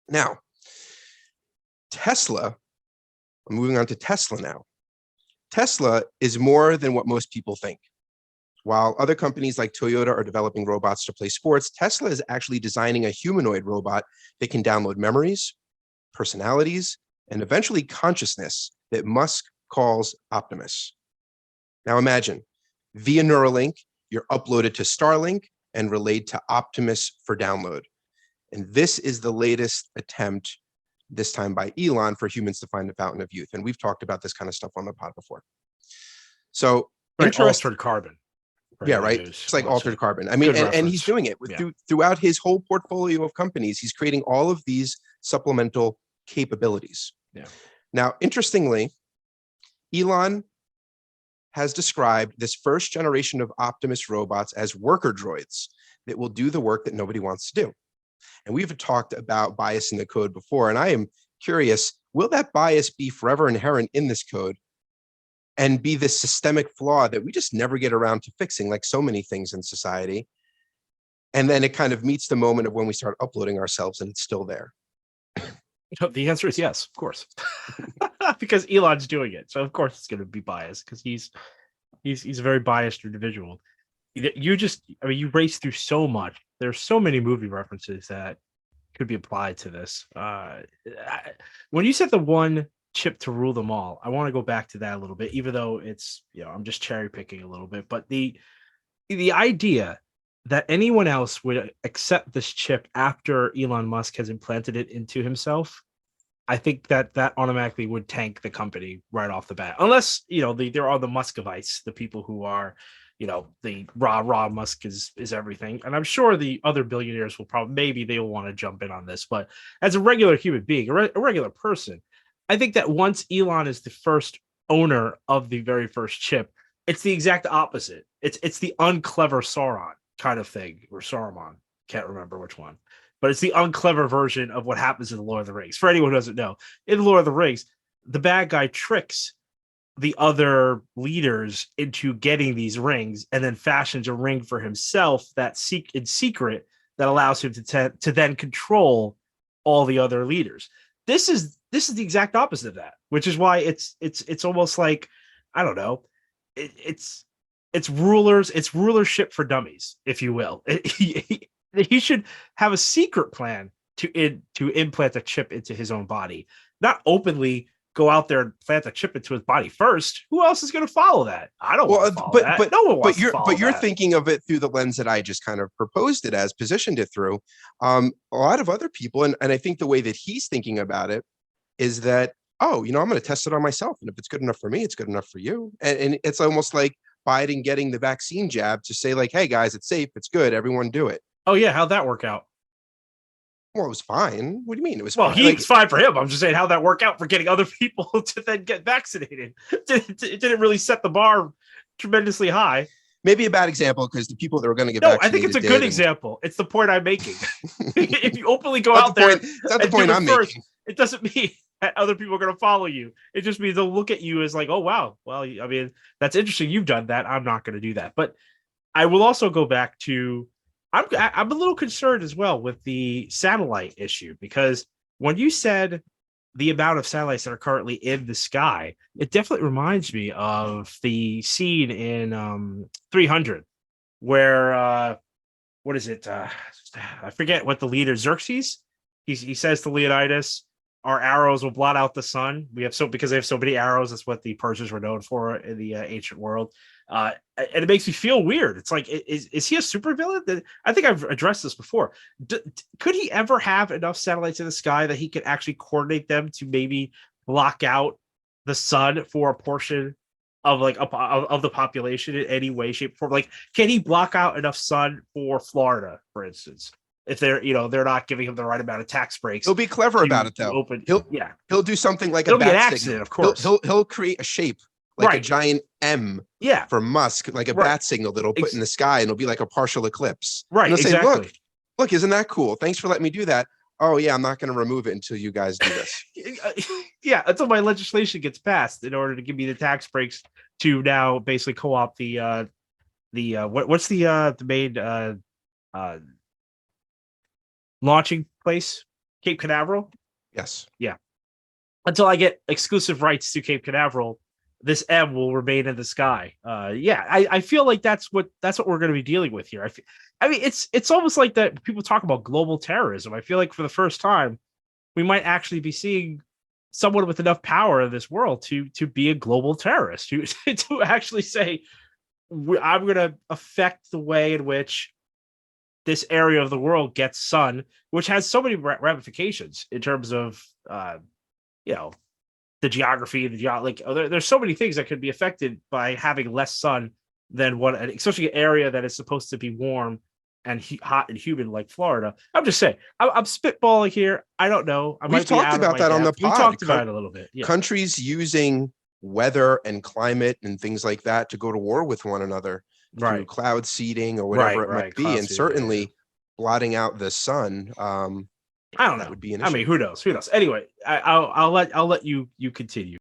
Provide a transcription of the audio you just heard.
Now, Tesla, I'm moving on to Tesla now. Tesla is more than what most people think. While other companies like Toyota are developing robots to play sports, Tesla is actually designing a humanoid robot that can download memories, personalities, and eventually consciousness that Musk calls Optimus. Now imagine, via Neuralink, you're uploaded to Starlink and relayed to Optimus for download. And this is the latest attempt, this time by Elon, for humans to find the fountain of youth. And we've talked about this kind of stuff on the pod before. So altered carbon. Yeah, right. It's like altered carbon. I mean, and he's doing it throughout his whole portfolio of companies. He's creating all of these supplemental capabilities. Yeah. Now, interestingly, Elon has described this first generation of Optimus robots as worker droids that will do the work that nobody wants to do. And we've talked about bias in the code before, and I am curious, will that bias be forever inherent in this code and be this systemic flaw that we just never get around to fixing, like so many things in society? And then it kind of meets the moment of when we start uploading ourselves and it's still there. The answer is yes, of course, because Elon's doing it. So of course it's going to be biased because he's a very biased individual. You race through so much. There's so many movie references that could be applied to this. When you said the one chip to rule them all, I want to go back to that a little bit, even though it's, I'm just cherry picking a little bit, but the idea that anyone else would accept this chip after Elon Musk has implanted it into himself, I think that automatically would tank the company right off the bat. Unless, there are the Muscovites, the people who are, the raw Musk is everything. And I'm sure the other billionaires will maybe they will want to jump in on this. But as a regular human being, a regular person, I think that once Elon is the first owner of the very first chip, it's the exact opposite. It's the unclever Sauron kind of thing, or Saruman, can't remember which one, but it's the unclever version of what happens in the Lord of the Rings. For anyone who doesn't know, in the Lord of the Rings, the bad guy tricks the other leaders into getting these rings and then fashions a ring for himself that in secret that allows him to then control all the other leaders. This is the exact opposite of that, which is why it's almost like, I don't know, it's rulership for dummies, if you will. He should have a secret plan to implant a chip into his own body, not openly go out there and plant a chip into his body first. Who else is going to follow that? I don't want to follow that. But no one wants to follow that. But you're thinking of it through the lens that I just kind of proposed it as, positioned it through. A lot of other people, and I think the way that he's thinking about it is that, I'm going to test it on myself. And if it's good enough for me, it's good enough for you. And it's almost like Biden getting the vaccine jab to say, like, hey, guys, it's safe. It's good. Everyone do it. Oh, yeah. How'd that work out? Well, it was fine. What do you mean? It was well, fine. It's fine for him. I'm just saying, how'd that work out for getting other people to then get vaccinated? It didn't really set the bar tremendously high. Maybe a bad example because the people that were going to get vaccinated. No, I think it's a good example. It's the point I'm making. If you openly go out there, that's not the point I'm making. It doesn't mean that other people are going to follow you. It just means they'll look at you as like, oh, wow. Well, I mean, that's interesting. You've done that. I'm not going to do that. But I will also go back to, I'm a little concerned as well with the satellite issue, because when you said the amount of satellites that are currently in the sky, it definitely reminds me of the scene in 300 where, what is it? I forget what the leader, Xerxes, he says to Leonidas, our arrows will blot out the sun. Because they have so many arrows. That's what the Persians were known for in the ancient world. And it makes me feel weird. It's like, is he a supervillain? I think I've addressed this before. Could he ever have enough satellites in the sky that he could actually coordinate them to maybe block out the sun for a portion of of the population in any way, shape, or form? Like, can he block out enough sun for Florida, for instance? If they're not giving him the right amount of tax breaks, he'll be clever about it though. He'll do something like it'll a bat be an accident, signal. Of course, he'll create a shape like a giant M. Yeah, for Musk, like a bat signal that'll put in the sky, and it'll be like a partial eclipse. Right. And they'll exactly. say, look, isn't that cool? Thanks for letting me do that. Oh yeah, I'm not going to remove it until you guys do this. Yeah, until my legislation gets passed in order to give me the tax breaks to now basically co-opt what's the main launching place Cape Canaveral. Yes. Until I get exclusive rights to Cape Canaveral, this M will remain in the sky. I feel like that's what we're going to be dealing with here. I mean, it's almost like that people talk about global terrorism. I feel like for the first time, we might actually be seeing someone with enough power in this world to be a global terrorist, to actually say, I'm going to affect the way in which this area of the world gets sun, which has so many ramifications in terms of, the geography, there's so many things that could be affected by having less sun than what, especially an area that is supposed to be warm and hot and humid like Florida. I'm just saying, I'm spitballing here. I don't know. We've talked about that on the pod. We talked about it a little bit. Yeah. Countries using weather and climate and things like that to go to war with one another through cloud seeding or whatever it might be, and certainly blotting out the sun. I don't know. That would be an issue. I mean, who knows? Anyway, I'll let you continue.